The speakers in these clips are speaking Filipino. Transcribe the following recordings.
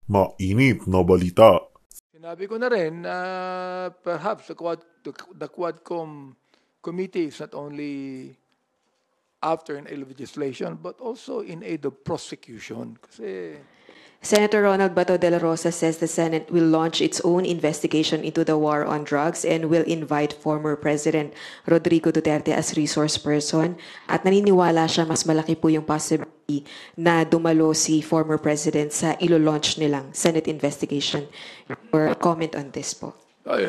Mainit na balita. Sinabi ko na rin na perhaps the Quadcom committee is not only after an aid of legislation but also in aid of prosecution. Kasi Senator Ronald Bato de la Rosa says the Senate will launch its own investigation into the war on drugs and will invite former President Rodrigo Duterte as resource person. At naniniwala siya mas malaki po yung possibility na dumalo si former President sa ilo-launch nilang Senate investigation. Or comment on this po.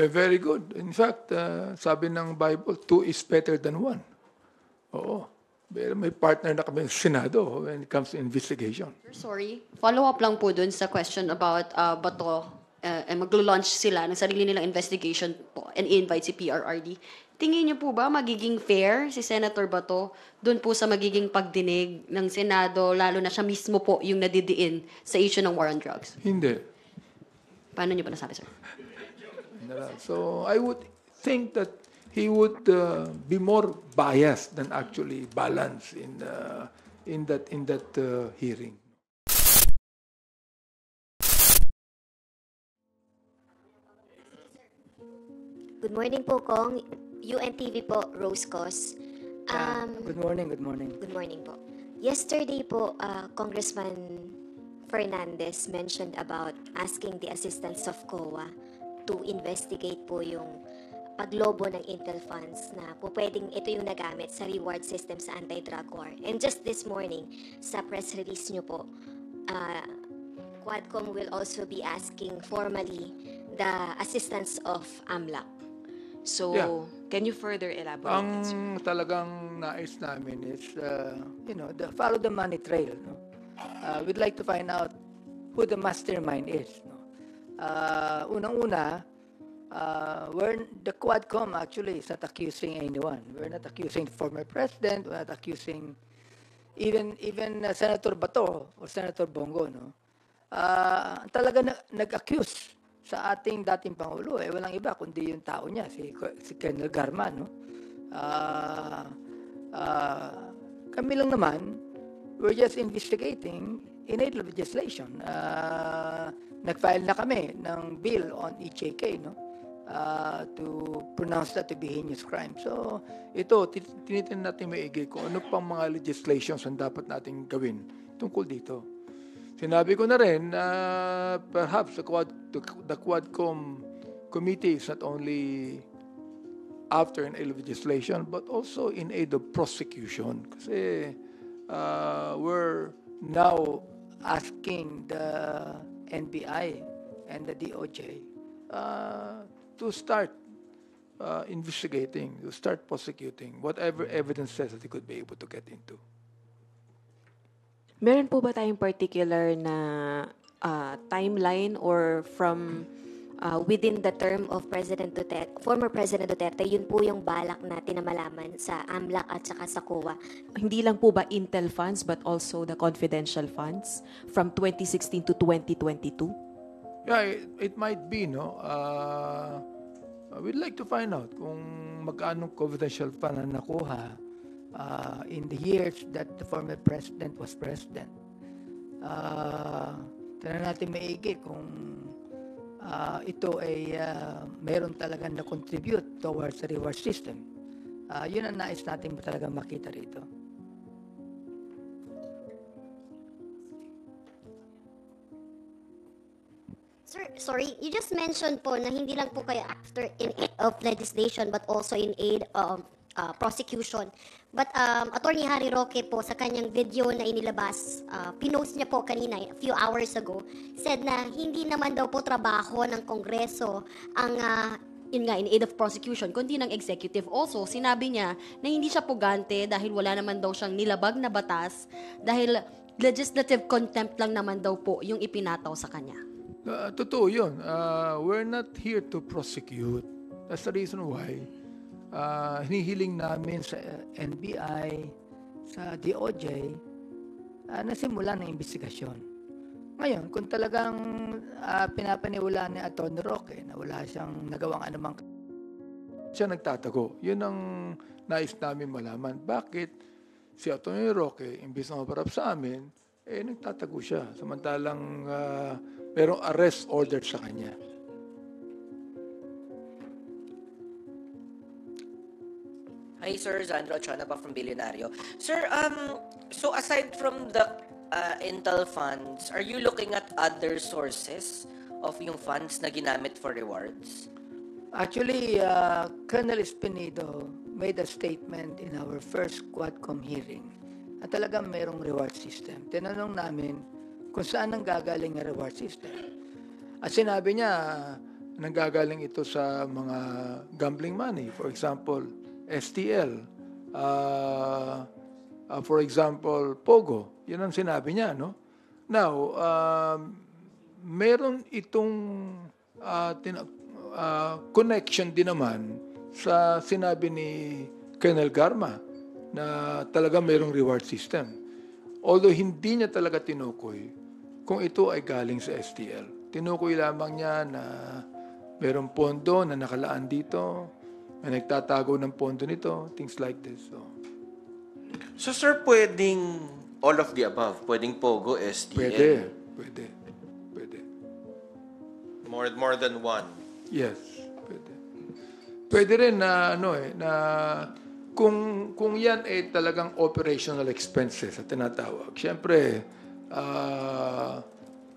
very good. In fact, sabi ng Bible, two is better than one. Oo. Pero may partner na kami sa Senado when it comes to investigation. Sorry, follow-up lang po dun sa question about Bato, maglo-launch sila ng sarili nilang investigation po and invite si PRRD. Tingin niyo po ba magiging fair si Senator Bato dun po sa magiging pagdinig ng Senado, lalo na siya mismo po yung nadidiin sa issue ng war on drugs? Hindi. Paano niyo pa nasabi, sir? So I would think that he would be more biased than actually balanced in that hearing. Good morning po, Kong. UNTV po, Rose Cos. Good morning. Good morning po. Yesterday po, Congressman Fernandez mentioned about asking the assistance of COA to investigate po yung paglobo ng Intel funds na po pwedeng ito yung nagamit sa reward system sa anti-drug war. And just this morning, sa press release nyo po, Quadcom will also be asking formally the assistance of AMLAC. So, Yeah. can you further elaborate? Ang talagang nais namin is, Follow the money trail. No? We'd like to find out who the mastermind is. No? Unang-una, the Quadcom actually is not accusing anyone. We're not accusing the former president. We're not accusing even Senator Bato or Senator Bongo. No? Talaga nag-accuse sa ating dating Pangulo. Walang iba kundi yung tao niya, si Colonel Garma. No? Kami lang naman, we're just investigating in aid of legislation. Nag-file na kami ng bill on EJK, no? To pronounce that to be heinous crime. So, ito, tinitin natin maigi kung ano pang mga legislations ang dapat nating gawin tungkol dito. Sinabi ko na rin na perhaps the Quadcom committee is not only after an aid of legislation but also in aid of prosecution. Kasi we're now asking the NBI and the DOJ to start investigating, to start prosecuting whatever evidence says that they could be able to get into. Meron po ba tayong particular na timeline or from Within the term of President Duterte, former President Duterte, yun po yung balak natin na malaman sa AMLAC at saka sa COA. hindi lang po ba Intel funds but also the confidential funds from 2016 to 2022? Yeah, it might be, no? We'd like to find out kung magkano confidential fund na nakuha in the years that the former president was president. Tignan natin maigi kung ito ay meron talagang na-contribute towards the reward system. Yun ang nais natin talaga makita rito. Sir, sorry, you just mentioned po na hindi lang po kayo after in aid of legislation but also in aid of prosecution. But Attorney Harry Roque po sa kanyang video na inilabas, pinost niya po kanina, a few hours ago, said na hindi naman daw po trabaho ng Kongreso ang Yun nga, in aid of prosecution, kundi ng executive. Also, sinabi niya na hindi siya pugante dahil wala naman daw siyang nilabag na batas dahil legislative contempt lang naman daw po yung ipinataw sa kanya. Totoo yun. We're not here to prosecute. That's the reason why hinihiling namin sa NBI, sa DOJ, na simula ng investigasyon. Ngayon, kung talagang pinapaniwala ni Atty. Roque na wala siyang nagawang anumang siya nagtatago. Yun ang nais namin malaman. Bakit si Atty. Roque, imbis na maparap sa amin, nagtatago siya. Samantalang merong arrest order sa kanya. Hi, Sir. Zandro Ochona pa from Billionario. Sir, so aside from the Intel funds, are you looking at other sources of yung funds na ginamit for rewards? Actually, Colonel Espinido made a statement in our first Quadcom hearing na talagang merong reward system. Tinanong namin kung saan ang gagaling ang reward system. At sinabi niya, nanggagaling ito sa mga gambling money. For example, STL. For example, Pogo. Yun ang sinabi niya, no? Now, meron itong connection din naman sa sinabi ni Colonel Garma na talaga mayroong reward system. Although hindi niya talaga tinukoy kung ito ay galing sa STL. Tinukoy lamang niya na mayroong pondo na nakalaan dito, na nagtatago ng pondo nito, things like this. So sir, pwedeng all of the above? Pwedeng Pogo, STL? Pwede. More than one? Yes, pwede. Pwede rin na na kung yan ay talagang operational expenses at tinatawag. Siyempre,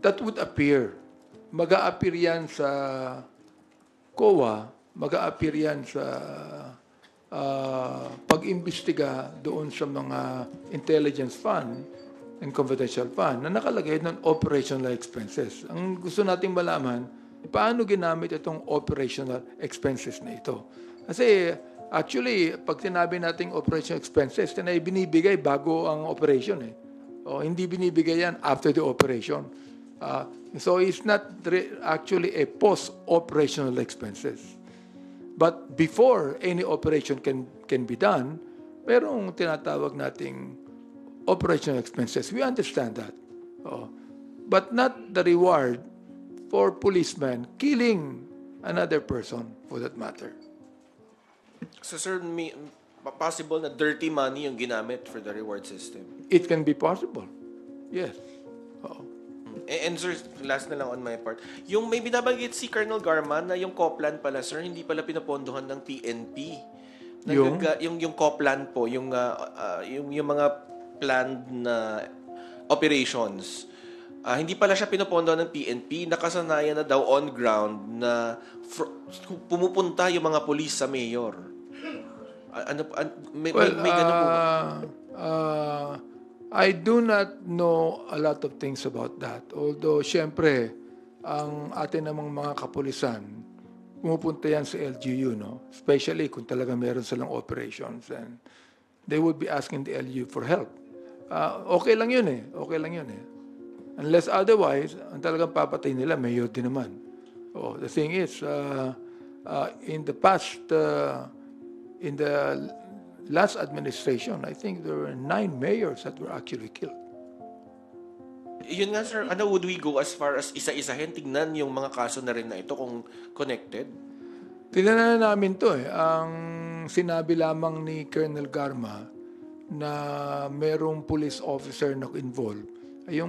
that would appear. Mag-a-appear yan sa COA, mag-a-appear yan sa pag-imbestiga doon sa mga intelligence fund and confidential fund na nakalagay ng operational expenses. Ang gusto nating malaman, paano ginamit itong operational expenses na ito? Kasi actually, pag sinabi nating operational expenses, na binibigay bago ang operation. O, hindi binibigay yan after the operation. So it's not actually a post-operational expenses. But before any operation can be done, merong tinatawag nating operational expenses. We understand that. But not the reward for policemen killing another person for that matter. So sir, possible na dirty money yung ginamit for the reward system? It can be possible. Yes. And sir, last na lang on my part. Yung may binabanggit si Colonel Garma na yung COPLAN pala, sir, hindi pala pinapondohan ng PNP. Yung COPLAN po, yung mga planned na operations. Hindi pala siya pinopondohan ng PNP. Nakasanayan na daw on ground na pumupunta yung mga pulis sa mayor. May ganun po. I do not know a lot of things about that. Although, syempre, ang atin namang mga kapulisan, pumupunta yan sa LGU, no? Especially kung talaga meron silang operations. And they would be asking the LGU for help. Okay lang yun eh. Unless otherwise, ang talagang papatay nila, mayor din naman. The thing is, in the past, in the last administration, I think there were 9 mayors that were actually killed. Yun nga sir, would we go as far as isa-isahin, tignan yung mga kaso na rin na ito kung connected? Tignan na namin to eh. Ang sinabi lamang ni Colonel Garma na merong police officer na involved ay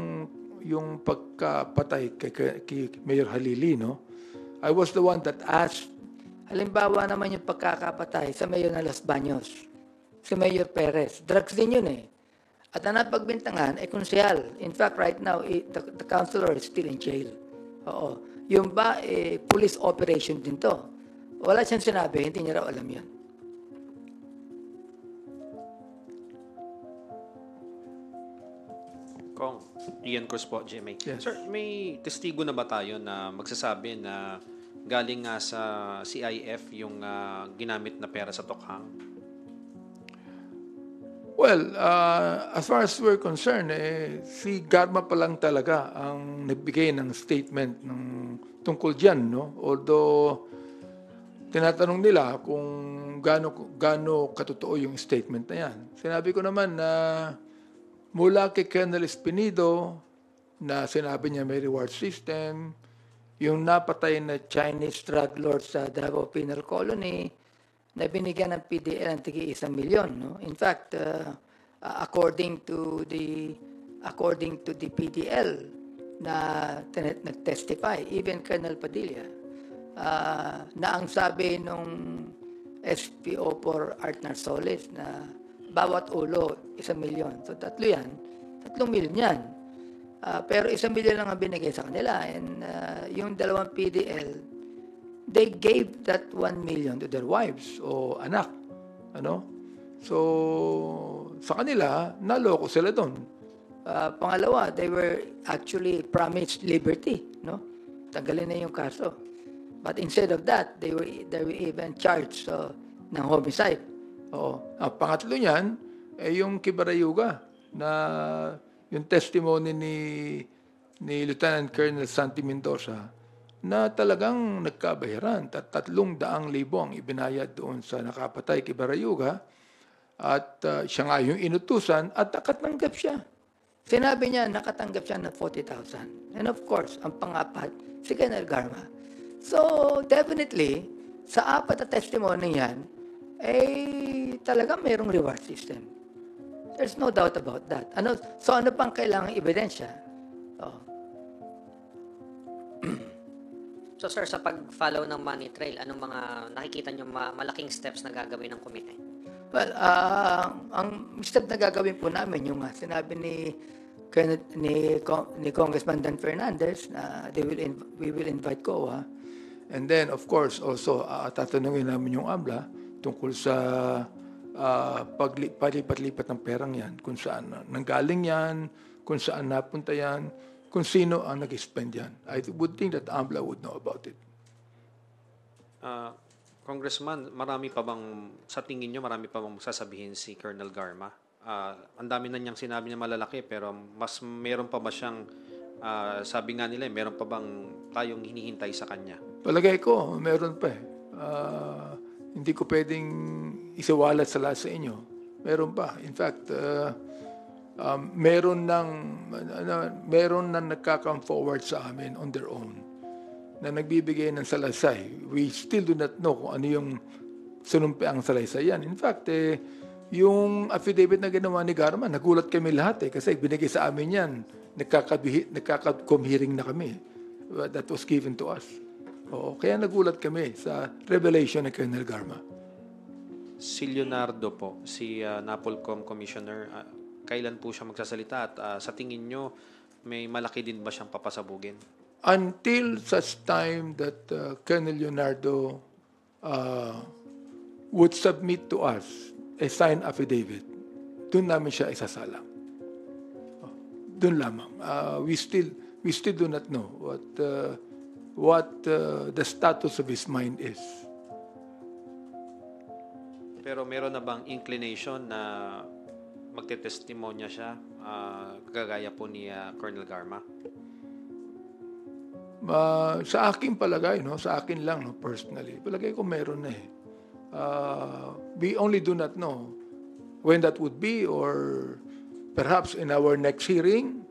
yung pagkapatay kay Mayor Halili, no? I was the one that asked. Halimbawa naman yung pagkakapatay sa mayor ng Los Baños, si Mayor Perez. Drugs din yun eh. At ang napagbintangan ay konsehal. In fact, right now, the councilor is still in jail. Oo. Yung ba, police operation din to. Wala siyang sinabi, hindi niya raw alam yan. Kong, Ian Cruz po, GMA. Yes. Sir, may testigo na ba tayo na magsasabi na galing nga sa CIF yung ginamit na pera sa Tokhang? Well, as far as we're concerned, si Garma pa lang talaga ang nagbigay ng statement tungkol dyan, no? Although, tinatanong nila kung gaano katotoo yung statement na yan. Sinabi ko naman na mula kay Colonel Espinido na sinabi niya may reward system, yung napatay na Chinese drug lord sa Davao Penal Colony, na binigyan ng PDL ng tigi 1 milyon. No? In fact, according to the according to the PDL na nag-testify, even Colonel Padilla, na ang sabi nung SPO for Art Narsoles na bawat ulo 1 milyon. So 3 yan, 3 milyon yan. Pero 1 milyon lang ang binigay sa kanila. And yung dalawang PDL, they gave that 1 million to their wives o anak. Ano? So, sa kanila, naloko sila doon. Pangalawa, they were actually promised liberty. No? Tanggalin na yung kaso. But instead of that, they were even charged ng homicide. Ang pangatlo niyan, yung Kibarayuga na yung testimony ni Lieutenant Colonel Santi Mendoza na talagang nagkabayaran. 300,000 ang ibinayad doon sa nakapatay kay Barayuga at siya nga yung inutusan at nakatanggap siya. Sinabi niya nakatanggap siya ng 40,000. And of course, ang pangapat, si Colonel Garma. So, definitely, sa 4 na testimony yan, talagang mayroong reward system. There's no doubt about that. So ano pang kailangang ebidensya? So sir, sa pag-follow ng money trail, anong mga nakikita nyo malaking steps na gagawin ng komite? Well, ang step na gagawin po namin, yung sinabi ni Congressman Dan Fernandez na we will invite COA. And then, of course, also, tatanungin namin yung AMLA tungkol sa palipat-lipat ng perang yan, kung saan nanggaling yan, kung saan napunta yan, kung sino ang nag-spend yan. I would think that AMLA would know about it. Congressman, sa tingin nyo, marami pa bang sasabihin si Colonel Garma? Ang dami na niyang sinabi niya malalaki, pero meron pa ba siyang, sabi nga nila, meron pa bang tayong hinihintay sa kanya? Palagay ko, meron pa eh. Hindi ko pwedeng isiwalat sa lahat sa inyo. Meron pa. In fact, meron nang nagka-come forward sa amin on their own na nagbibigay ng salaysay. We still do not know kung ano yung sinumpiang salaysay yan. In fact, yung affidavit na ginawa ni Garma, nagulat kami lahat kasi binigay sa amin yan. Nagkaka-com hearing na kami. That was given to us. Kaya nagulat kami sa revelation ni Colonel Garma. Si Leonardo po, si NAPOLCOM Commissioner, kailan po siya magsasalita at sa tingin nyo, may malaki din ba siyang papasabugin? Until such time that Colonel Leonardo would submit to us a signed affidavit, doon namin siya isasalang. Doon lamang. We still do not know what the status of his mind is. Pero meron na bang inclination na magtetestimonya siya, kagaya po ni Colonel Garma? Sa aking palagay, sa akin lang, personally, palagay ko meron na eh. We only do not know when that would be, or perhaps in our next hearing,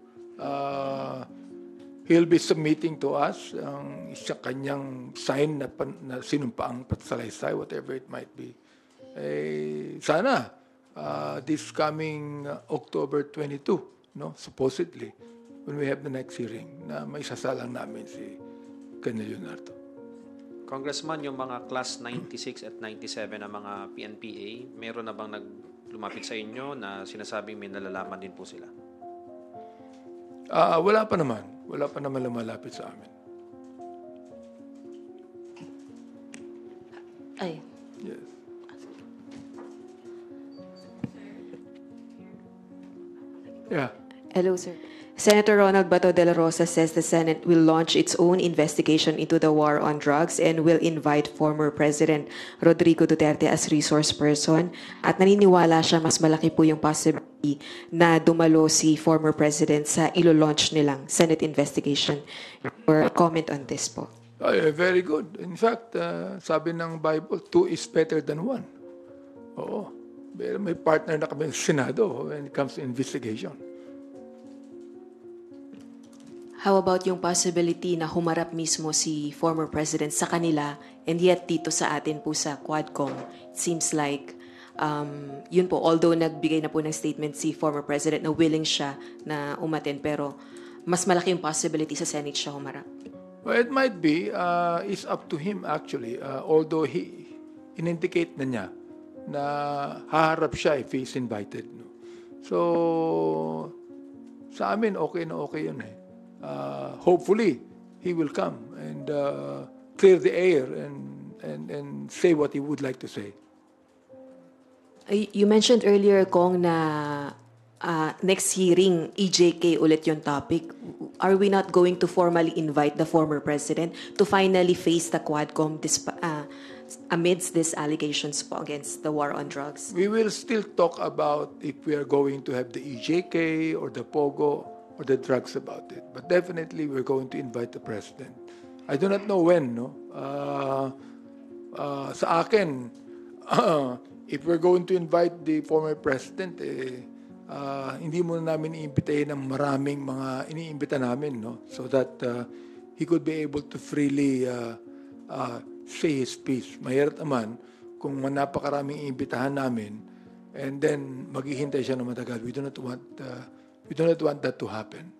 he'll be submitting to us ang kanyang sign na sinumpaang patsalaysay, whatever it might be. Sana, this coming October 22, supposedly, when we have the next hearing, na may sasalang namin si Colonel Leonardo. Congressman, yung mga class 96 at 97 na mga PNPA, meron na bang lumapit sa inyo na sinasabing may nalalaman din po sila? Wala pa naman. Wala pa naman lumalapit sa amin. Ay. Yes. Yeah. Hello, sir. Senator Ronald Bato de la Rosa says the Senate will launch its own investigation into the war on drugs and will invite former President Rodrigo Duterte as resource person. At naniniwala siya mas malaki po yung possibility na dumalo si former President sa ilo-launch nilang Senate investigation. Or comment on this po. Very good. In fact, sabi ng Bible, 2 is better than 1. Oo. May partner na kami sa Senado when it comes to investigation. How about yung possibility na humarap mismo si former president sa kanila and yet dito sa atin po sa Quadcom? It seems like Yun po, although nagbigay na po ng statement si former President na willing siya na umattend, pero mas malaki yung possibility sa Senate siya humarap. Well, it might be. It's up to him actually. Although in-indicate na niya na haharap siya if he's invited. No? So, sa amin, okay na okay yun eh. Hopefully, he will come and clear the air and say what he would like to say. You mentioned earlier, Kong, na next hearing, EJK ulit yung topic. Are we not going to formally invite the former president to finally face the Quadcom amidst these allegations po against the war on drugs? We will still talk about if we are going to have the EJK or the POGO or the drugs about it. But definitely we're going to invite the president. I do not know when, no? Sa akin, if we're going to invite the former president, hindi muna namin iimbitahin ng maraming mga iniimbita namin, no? So that he could be able to freely say his piece. Mahirap naman kung napakaraming iimbitahan namin and then maghihintay siya ng matagal. We do not want that to happen.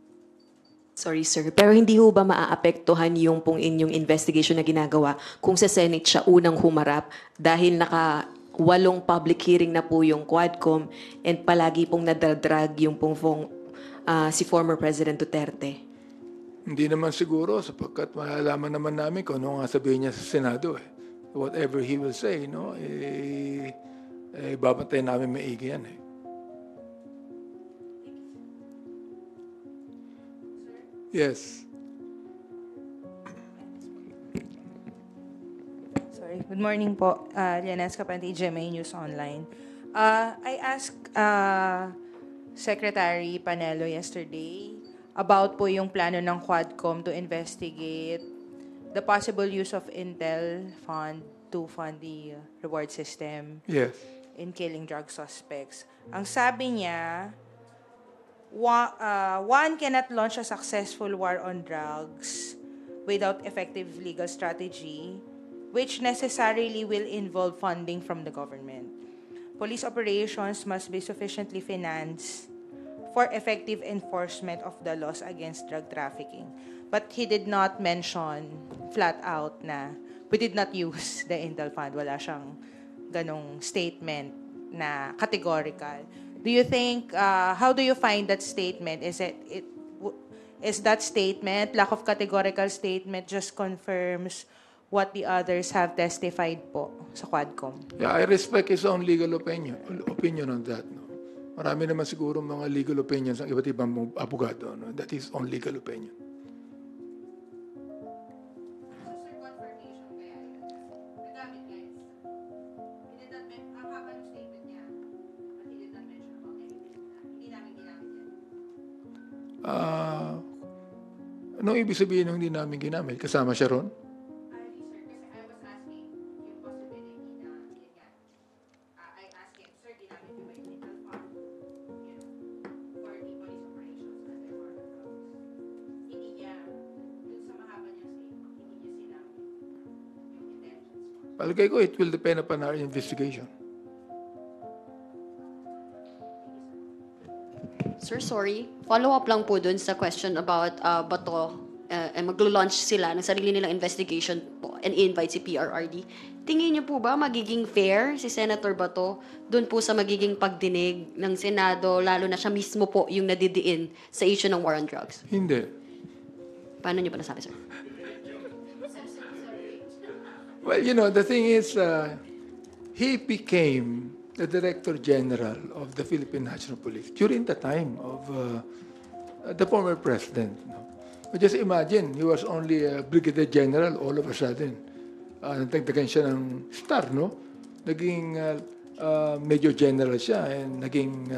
Sorry, sir. Pero hindi ho ba maaapektuhan yung pong inyong investigation na ginagawa kung sa Senate siya unang humarap dahil 8 public hearing na po yung Quadcom and palagi pong nadadrag yung pong si former President Duterte? Hindi naman siguro sapagkat malalaman naman namin kung ano nga sabihin niya sa Senado. Whatever he will say, no, babantayan namin maigi yan. Yes. Sorry. Good morning po. Lianes Capante, GMA News Online. I asked Secretary Panelo yesterday about po yung plano ng Quadcom to investigate the possible use of Intel fund to fund the reward system. Yes. In killing drug suspects. Ang sabi niya, one cannot launch a successful war on drugs without effective legal strategy, which necessarily will involve funding from the government. Police operations must be sufficiently financed for effective enforcement of the laws against drug trafficking. But he did not mention flat out na we did not use the Intel Fund. Wala siyang ganong statement na categorical. Do you think, how do you find that statement? Is that statement, lack of categorical statement, just confirms what the others have testified po sa Quadcom? Yeah, I respect his own legal opinion on that. No? Marami naman siguro mga legal opinions ng iba't ibang abogado. No? That is own legal opinion. Ano ibig sabihin ng hindi namin ginamit? Kasama siya ron? Palagay ko, it will depend upon our investigation. Sir, sorry. Follow-up lang po dun sa question about Bato. Maglo-launch sila ng sarili nilang investigation po and invite si PRRD. Tingin niyo po ba magiging fair si Senator Bato dun po sa magiging pagdinig ng Senado, lalo na siya mismo po yung nadidiin sa issue ng war on drugs? Hindi. Paano niyo pa nasabi, sir? Well, you know, the thing is, he became the Director General of the Philippine National Police during the time of the former president. No? But just imagine, he was only a Brigadier General all of a sudden. Nagdagdagan siya ng star, no? Naging Major General siya and naging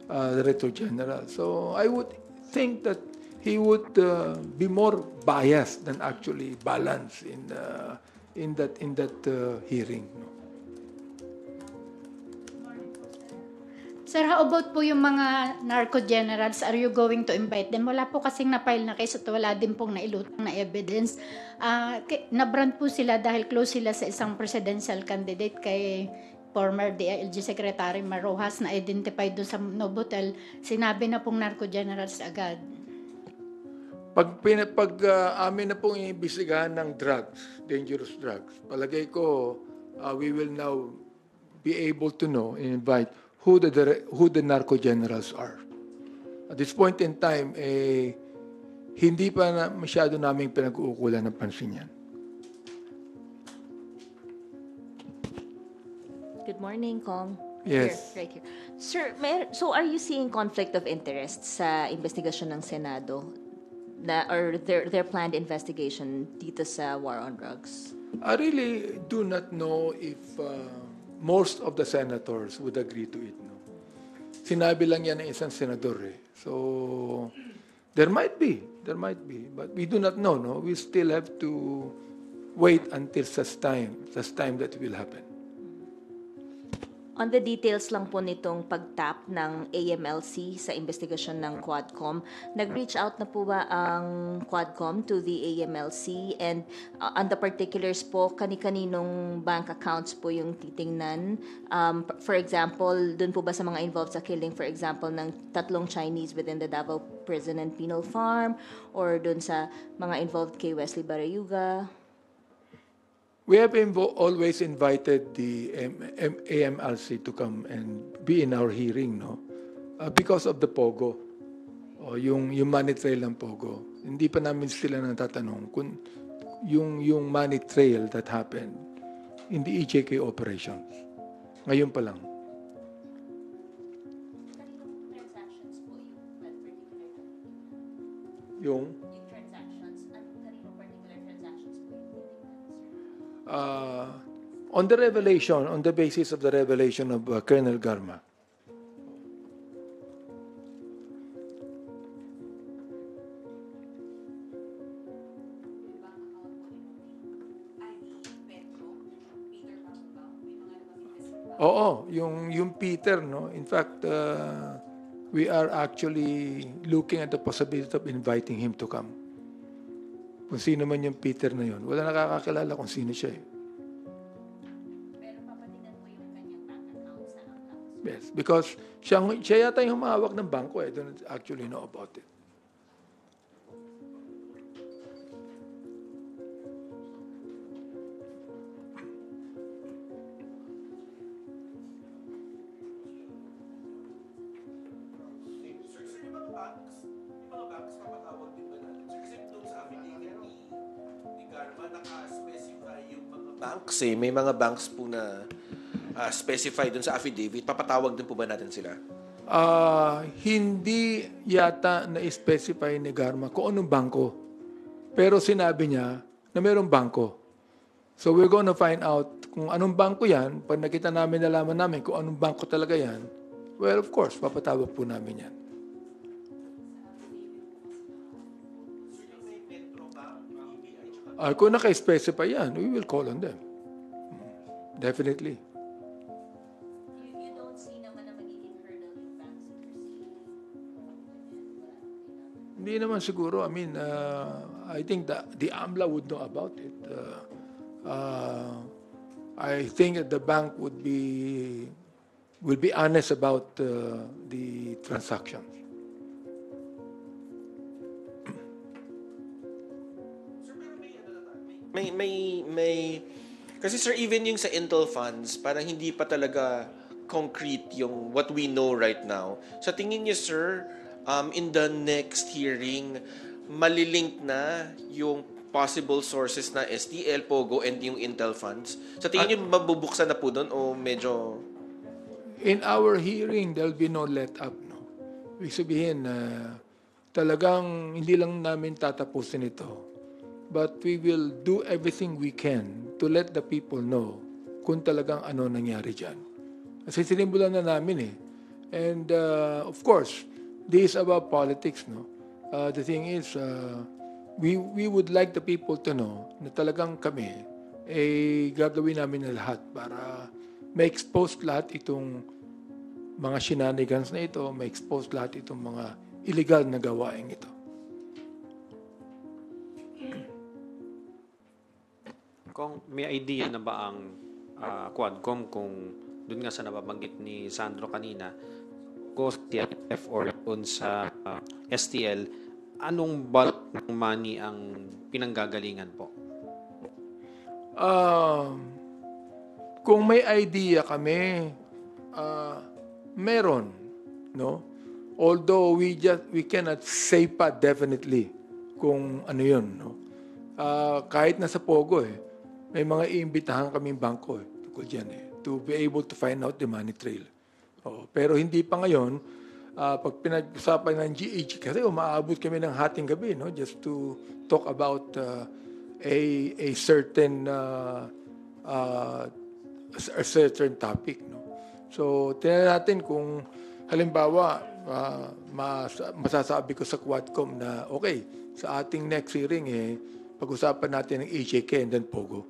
Director General. So I would think that he would be more biased than actually balanced in that hearing. No? Sir, how about po yung mga narco generals? Are you going to invite them? Wala po kasing na-file na case at wala din pong nailutang na evidence. Na-brand po sila dahil close sila sa isang presidential candidate kay former DILG Secretary Marojas na identified doon sa Novotel, sinabi na pong narco-generals agad. Pag amin na pong iimbestigahan ng drugs, dangerous drugs, palagay ko we will now be able to know and invite who the narco generals are. At this point in time, hindi pa masyado naming pinag-uukulan ng pansin yan. Good morning, Kong. Yes. Here, right here. Sir, so are you seeing conflict of interest sa investigasyon ng Senado or their planned investigation dito sa war on drugs? I really do not know if most of the senators would agree to it. No? Sinabi lang yan ng isang senador. So, there might be. But we do not know. No? We still have to wait until such time that it will happen. On the details lang po nitong pagtap ng AMLC sa investigasyon ng Quadcom, nag-reach out na po ba ang Quadcom to the AMLC? And on the particulars po, kani-kaninong bank accounts po yung titingnan? For example, dun po ba sa mga involved sa killing, for example, ng 3 Chinese within the Davao Prison and Penal Farm? Or dun sa mga involved kay Wesley Barayuga? We have always invited the AMLC to come and be in our hearing, no? Because of the POGO, o yung money trail ng POGO. Hindi pa namin sila natatanong kung yung money trail that happened in the EJK operations. Ngayon pa lang. Yung on the revelation, on the basis of the revelation of Colonel Garma. Oo, yung Peter, no? In fact, we are actually looking at the possibility of inviting him to come. Kung sino man yung Peter na yun. Wala nakakakilala kung sino siya eh. Pero papatigan po yung kanyang bank account sa account. Yes, because siya yata yung humahawak ng bangko eh. Don't actually know about it. Banks may mga banks po na specify dun sa affidavit. Papatawag din po ba natin sila? Hindi yata na-specify ni Garma kung anong bangko. Pero sinabi niya na mayroong bangko. So we're gonna find out kung anong bangko yan. Pag nakita namin, nalaman namin kung anong bangko talaga yan, well, of course, papatawag po namin yan. Kung naka-specify yan, we will call on them. Definitely. You don't see naman na magiging hurdle yung bank secrecy? Hindi naman siguro. I mean, I think the AMLA would know about it. I think that the bank will be honest about the transactions. May kasi sir, even yung sa Intel funds, parang hindi pa talaga concrete yung what we know right now. Sa tingin niyo sir, in the next hearing, malilink na yung possible sources na STL, POGO, and yung Intel funds? Sa tingin niyo mabubuksan na po doon o medyo... In our hearing, there'll be no let up. No? Ibig sabihin, talagang hindi lang namin tatapusin ito. But we will do everything we can to let the people know kung talagang ano nangyari dyan. Kasi sinimulan na namin eh. And of course, this is about politics. No? The thing is, we would like the people to know na talagang kami gagawin namin na lahat para ma-expose lahat itong mga shenanigans na ito, ma-expose lahat itong mga illegal na gawain ito. Kung may idea na ba ang Quadcom kung dun nga sa nababanggit ni Sandro kanina, go sa TFF or dun sa STL, anong bulk ng money ang pinanggagalingan po? Kung may idea kami, meron, no? Although we cannot say pa definitely kung ano yun, no? Kahit nasa Pogo may mga iimbitahan kaming bangko tungkol dyan to be able to find out the money trail. Pero hindi pa ngayon, pag pinag-usapan ng GH, kasi umaabot kami ng hating gabi, no? Just to talk about a certain topic, no? So tingnan natin kung halimbawa masasabi ko sa Quadcom na okay, sa ating next hearing pag-usapan natin ng HJK and then Pogo.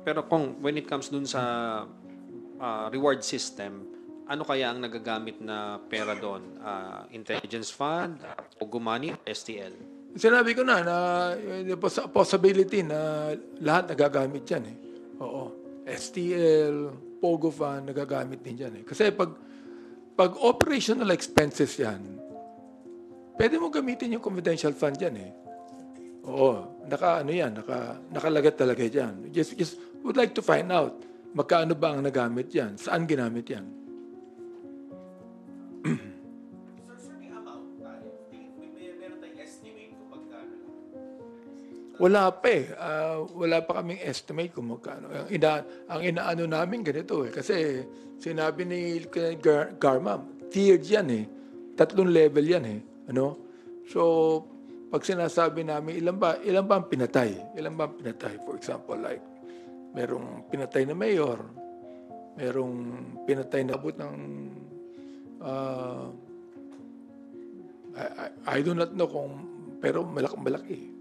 Pero kung when it comes dun sa reward system, ano kaya ang nagagamit na pera doon? Intelligence Fund, Pogo Money, STL? Sinabi ko na possibility na lahat nagagamit yan. Oo. STL, Pogo Fund, nagagamit din yan. Kasi pag operational expenses yan, pwede mo gamitin yung confidential fund yan. Oo. Nakalagat talaga yan. Just would like to find out magkano ba ang nagamit yan? Saan ginamit yan? Wala pa wala pa kaming estimate kung magkano. Ang inaano namin ganito kasi sinabi ni Garma, tiered yan 3 level yan ano? So pag sinasabi namin ilan ba ang pinatay? Ilan ba ang pinatay? For example, like merong pinatay na mayor, merong pinatay na abot ng I do not know pero malaki.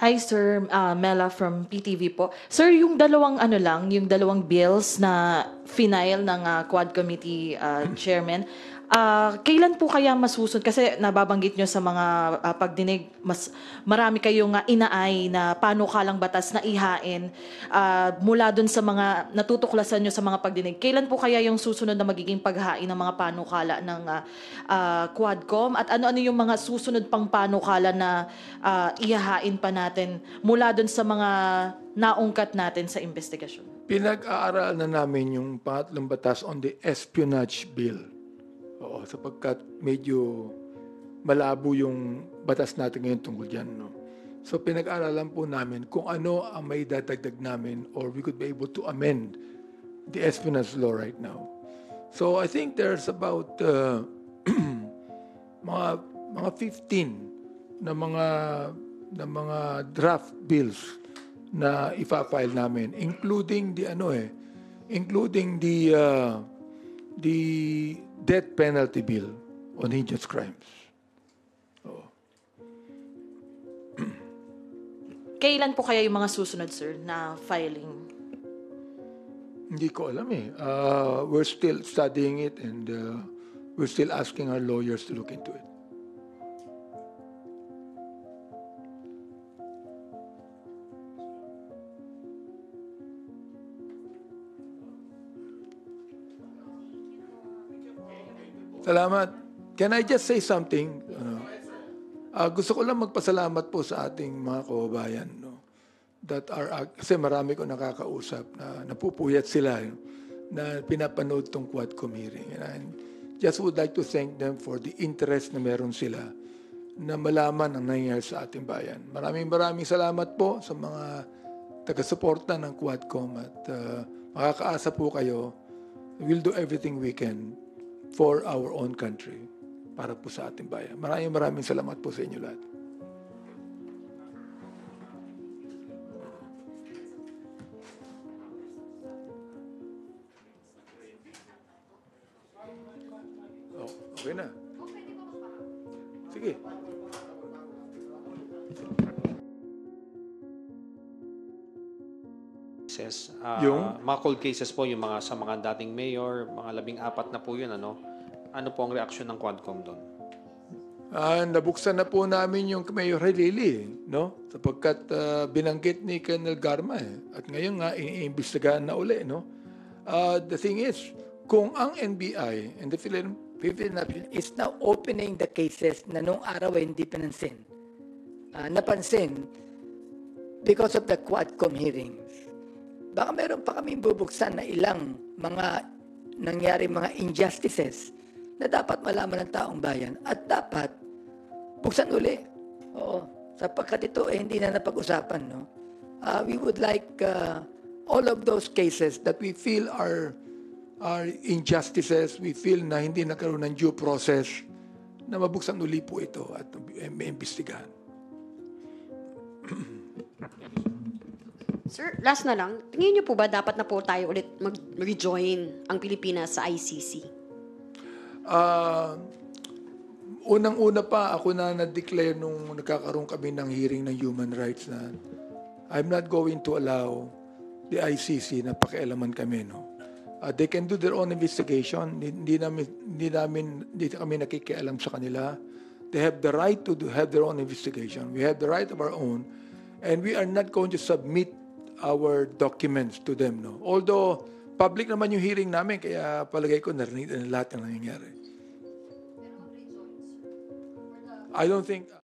Hi Sir, Mela from PTV po. Sir, yung dalawang bills na final ng Quad Committee Chairman, kailan po kaya masusunod? Kasi nababanggit nyo sa mga pagdinig, marami kayong inaay na panukalang batas na ihain mula dun sa mga natutuklasan nyo sa mga pagdinig. Kailan po kaya yung susunod na magiging paghain ng mga panukala ng Quadcom? At ano-ano yung mga susunod pang panukala na ihahain pa natin mula dun sa mga naungkat natin sa investigasyon? Pinag-aaral na namin yung pangatlong batas on the espionage bill. Sapagkat medyo malabo yung batas natin ngayon tungkol dyan. No? So pinag-aralan po namin kung ano ang may dadagdag namin or we could be able to amend the espionage law right now. So I think there's about mga 15 na mga draft bills na ipa-file namin, including the death penalty bill on heinous crimes. Kailan po kaya yung mga susunod, sir, na filing? Hindi ko alam we're still studying it and we're still asking our lawyers to look into it. Salamat. Can I just say something? Gusto ko lang magpasalamat po sa ating mga kababayan that are kasi marami ko nakakausap na napupuyat sila na pinapanood tong Quadcom hearing. And I just would like to thank them for the interest na meron sila na malaman ang nangyayari sa ating bayan. Maraming salamat po sa mga taga-suporta ng Quadcom at makakaasa po kayo. We'll do everything we can for our own country, para po sa ating bayan. Maraming salamat po sa inyo lahat. Okay na. Sige. Mga cold cases po, yung mga sa mga dating mayor, mga 14 na po yun, ano po ang reaksyon ng Quadcom doon? Nabuksan na po namin yung Mayor Halili, no? Sapagkat binanggit ni Colonel Garma at ngayon nga iimbestigahan na uli, no? The thing is, kung ang NBI and the Philippine is now opening the cases na nung araw ay hindi pinansin. Napansin because of the Quadcom hearings. Baka meron pa kaming bubuksan na ilang mga nangyari mga injustices na dapat malaman ng taong bayan at dapat buksan uli. Oo. Sapagkat ito hindi na napag-usapan. No? We would like all of those cases that we feel are injustices, we feel na hindi nagkaroon ng due process, na mabuksan uli po ito at maimbestigahan. Sir, last na lang, tingin niyo po ba dapat na po tayo ulit mag-rejoin ang Pilipinas sa ICC? Unang-una pa ako na na-declare nung nagkakaroon kami ng hearing ng human rights na I'm not going to allow the ICC na pakialaman kami, no. They can do their own investigation. Hindi kami nakikialam sa kanila. They have the right to have their own investigation. We have the right of our own, and we are not going to submit our documents to them, no. Although public naman yung hearing namin, kaya palagay ko narinig na lahat ng nangyayari. I don't think